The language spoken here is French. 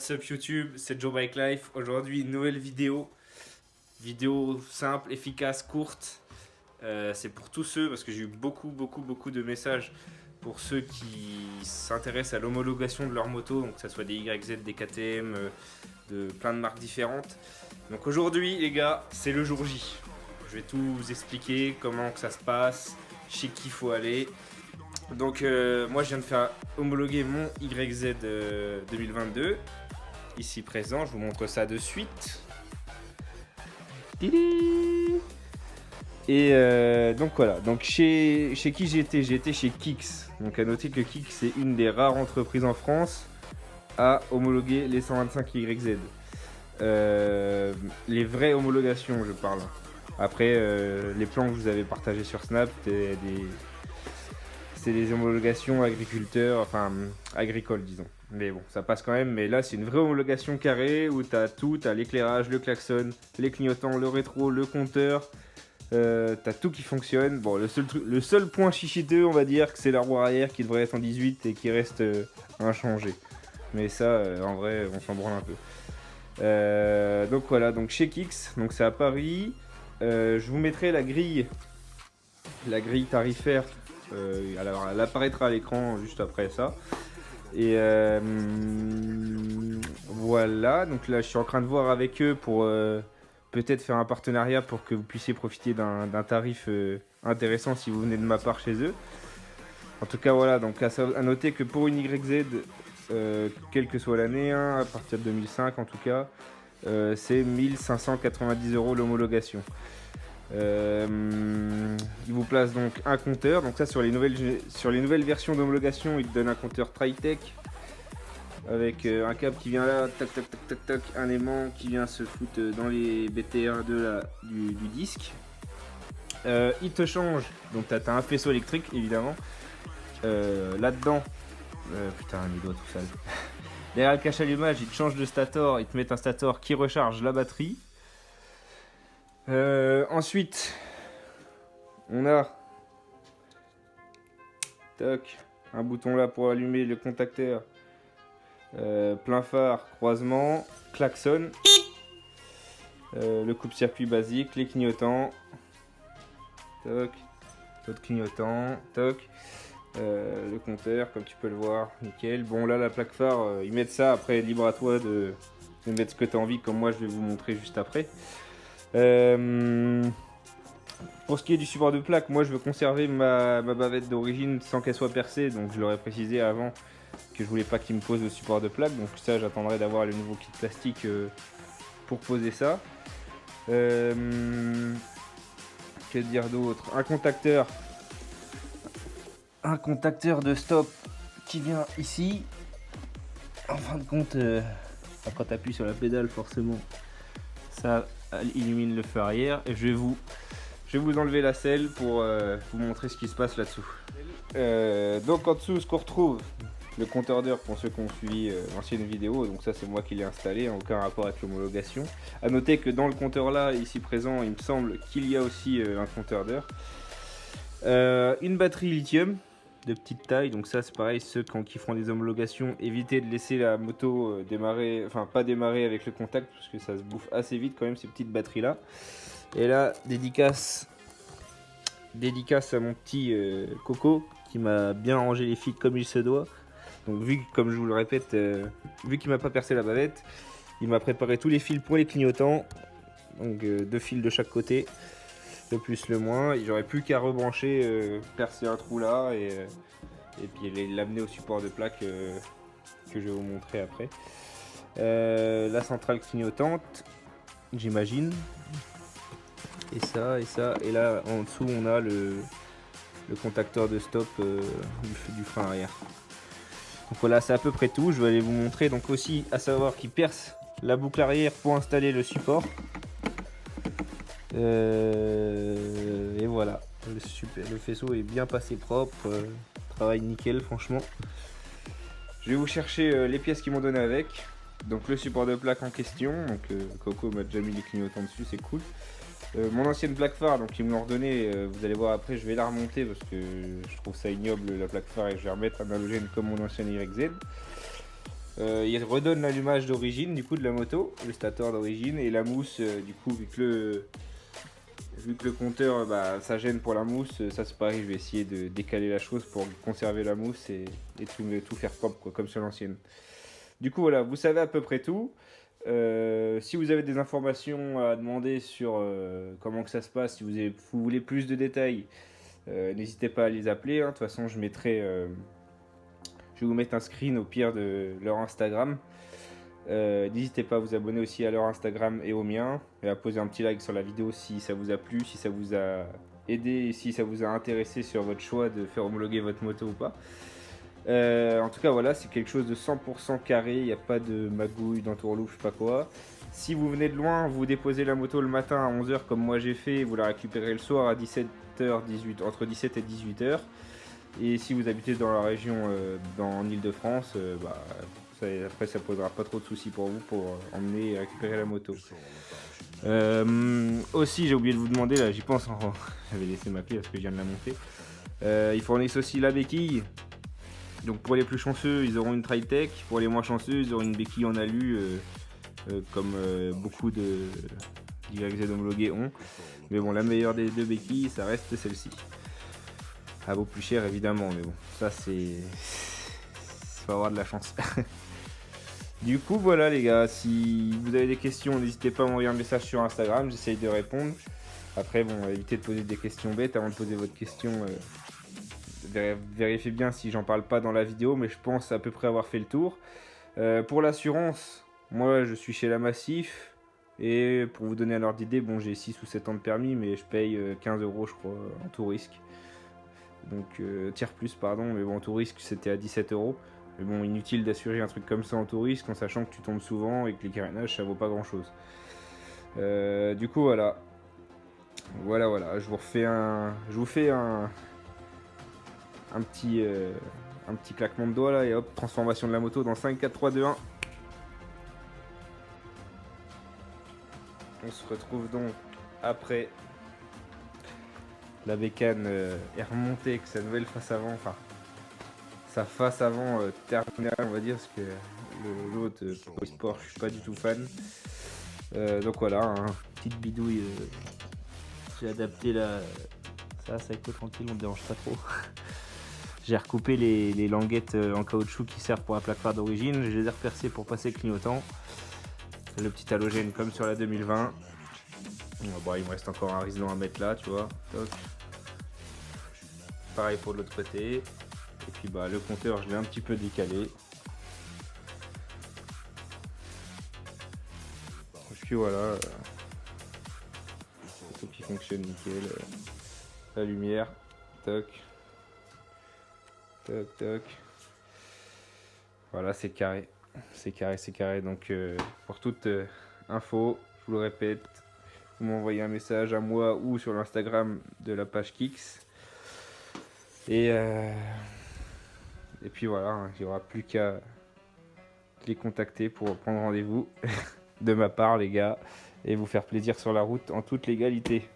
What's up YouTube, c'est Joe Bike Life. Aujourd'hui, une nouvelle vidéo. Vidéo simple, efficace, courte. C'est pour tous ceux, parce que j'ai eu beaucoup de messages pour ceux qui s'intéressent à l'homologation de leur moto, donc que ce soit des YZ, des KTM, de plein de marques différentes. Donc aujourd'hui, les gars, c'est le jour J. Je vais tout vous expliquer, comment que ça se passe, chez qui il faut aller. Donc moi je viens de faire homologuer mon YZ 2022, ici présent, je vous montre ça de suite. Et donc voilà, donc chez qui j'ai été chez Kicks. Donc à noter que Kicks c'est une des rares entreprises en France à homologuer les 125 YZ. Les vraies homologations je parle. Après les plans que je vous avais partagés sur Snap, c'est des homologations agricoles disons. Mais bon, ça passe quand même. Mais là, c'est une vraie homologation carrée où tu as tout, tu as l'éclairage, le klaxon, les clignotants, le rétro, le compteur. Tu as tout qui fonctionne. Bon, le seul point chichiteux, on va dire, que c'est la roue arrière qui devrait être en 18 et qui reste inchangée. Mais ça, en vrai, on s'en branle un peu. Donc voilà, donc chez Kicks, donc c'est à Paris. Je vous mettrai la grille tarifaire. Alors elle apparaîtra à l'écran juste après ça. Et voilà, donc là je suis en train de voir avec eux pour peut-être faire un partenariat pour que vous puissiez profiter d'un tarif intéressant si vous venez de ma part chez eux. En tout cas voilà, donc à noter que pour une YZ, quelle que soit l'année, hein, à partir de 2005 en tout cas, c'est 1590 € l'homologation. Il vous place donc un compteur. Donc ça sur les nouvelles versions d'homologation, il te donne un compteur Tritech avec un câble qui vient là, tac, un aimant qui vient se foutre dans les BTR2 du disque. Il te change, donc t'as un faisceau électrique évidemment. Là-dedans, putain mes doigts tout sale. Derrière le cache allumage, il te change de stator, il te met un stator qui recharge la batterie. Ensuite, on a un bouton là pour allumer le contacteur, plein phare, croisement, klaxon, le coupe-circuit basique, les clignotants, l'autre clignotant, le compteur comme tu peux le voir, nickel. Bon là la plaque phare, ils mettent ça, après libre à toi de mettre ce que tu as envie, comme moi je vais vous montrer juste après. Pour ce qui est du support de plaque, moi je veux conserver ma bavette d'origine sans qu'elle soit percée, donc je leur ai précisé avant que je voulais pas qu'ils me posent le support de plaque, donc ça j'attendrai d'avoir le nouveau kit plastique pour poser ça. Que dire d'autre? Un contacteur de stop qui vient ici. En fin de compte, quand tu appuies sur la pédale forcément ça illumine le feu arrière, et je vais vous enlever la selle pour vous montrer ce qui se passe là-dessous. Donc en dessous, ce qu'on retrouve, le compteur d'heure pour ceux qui ont suivi l'ancienne vidéo, donc ça c'est moi qui l'ai installé, hein, aucun rapport avec l'homologation. A noter que dans le compteur là, ici présent, il me semble qu'il y a aussi un compteur d'heure. Une batterie lithium de petite taille, donc ça c'est pareil, ceux qui font des homologations, évitez de laisser la moto pas démarrer avec le contact parce que ça se bouffe assez vite quand même ces petites batteries là. Et là, dédicace à mon petit Coco qui m'a bien rangé les fils comme il se doit. Donc comme je vous le répète, vu qu'il m'a pas percé la bavette, il m'a préparé tous les fils pour les clignotants, donc 2 fils de chaque côté. Le plus le moins, j'aurais plus qu'à rebrancher, percer un trou là et puis l'amener au support de plaque que je vais vous montrer après. La centrale clignotante, j'imagine, et ça, et là en dessous on a le contacteur de stop du frein arrière. Donc voilà, c'est à peu près tout. Je vais aller vous montrer donc aussi à savoir qu'il perce la boucle arrière pour installer le support. Et voilà, le faisceau est bien passé propre, travail nickel franchement. Je vais vous chercher les pièces qu'ils m'ont donné avec. Donc le support de plaque en question, donc Coco m'a déjà mis les clignotants dessus, c'est cool. Mon ancienne plaque phare, donc ils me l'ont redonné, vous allez voir après, je vais la remonter parce que je trouve ça ignoble la plaque phare et je vais remettre un halogène comme mon ancienne YZ. Il redonne l'allumage d'origine du coup de la moto, le stator d'origine, et la mousse du coup vu que le compteur ça gêne pour la mousse, ça c'est pareil, je vais essayer de décaler la chose pour conserver la mousse et tout faire propre quoi, comme sur l'ancienne. Du coup voilà, vous savez à peu près tout. Si vous avez des informations à demander sur comment que ça se passe, si vous voulez plus de détails, n'hésitez pas à les appeler. De toute façon, je vais vous mettre un screen au pire de leur Instagram. N'hésitez pas à vous abonner aussi à leur Instagram et au mien, et à poser un petit like sur la vidéo si ça vous a plu, si ça vous a aidé et si ça vous a intéressé sur votre choix de faire homologuer votre moto ou pas. En tout cas voilà, c'est quelque chose de 100% carré, il n'y a pas de magouille, d'entourloupe, je sais pas quoi. Si vous venez de loin, vous déposez la moto le matin à 11h comme moi j'ai fait, vous la récupérez le soir à 17h, entre 17 et 18h. Et si vous habitez dans la région, en Ile-de-France, après ça posera pas trop de soucis pour vous pour emmener et récupérer la moto. Aussi j'ai oublié de vous demander, là j'y pense, j'avais laissé ma clé parce que je viens de la monter. Ils fournissent aussi la béquille. Donc pour les plus chanceux, ils auront une Tritech. Pour les moins chanceux, ils auront une béquille en alu, comme beaucoup de YZ homologués ont. Mais bon, la meilleure des deux béquilles, ça reste celle-ci. Elle vaut plus cher évidemment, mais bon, ça c'est... faut avoir de la chance. Du coup voilà les gars, si vous avez des questions, n'hésitez pas à m'envoyer un message sur Instagram, j'essaye de répondre. Après bon, évitez de poser des questions bêtes avant de poser votre question. Vérifiez bien si j'en parle pas dans la vidéo, mais je pense à peu près avoir fait le tour. Pour l'assurance, moi je suis chez la Massif, et pour vous donner un ordre d'idée, bon j'ai 6 ou 7 ans de permis, mais je paye 15 € je crois en tout risque. Donc tiers plus pardon, mais bon en tout risque c'était à 17 €. Mais bon, inutile d'assurer un truc comme ça en tout risque en sachant que tu tombes souvent et que les carénages ça vaut pas grand chose. Du coup voilà, je vous fais un petit claquement de doigts là et hop, transformation de la moto dans 5, 4, 3, 2, 1. On se retrouve donc après. La bécane est remontée avec sa nouvelle face avant, enfin sa face avant terminale on va dire, parce que l'autre Sport je suis pas du tout fan. Donc voilà, hein, petite bidouille. J'ai adapté la... Ça est tranquille, on ne dérange pas trop. J'ai recoupé les languettes en caoutchouc qui servent pour la plaque phare d'origine. Je les ai repercées pour passer le clignotant. Le petit halogène comme sur la 2020. Bon, il me reste encore un Rislon à mettre là, tu vois. Toc. Pareil pour de l'autre côté. Et puis le compteur, je l'ai un petit peu décalé. Et puis voilà. Tout qui fonctionne nickel. La lumière. Toc. Toc, toc. Voilà, c'est carré. C'est carré. Donc, pour toute info, je vous le répète, vous m'envoyez un message à moi ou sur l'Instagram de la page Kix. Et puis voilà, hein, il n'y aura plus qu'à les contacter pour prendre rendez-vous de ma part, les gars, et vous faire plaisir sur la route en toute légalité.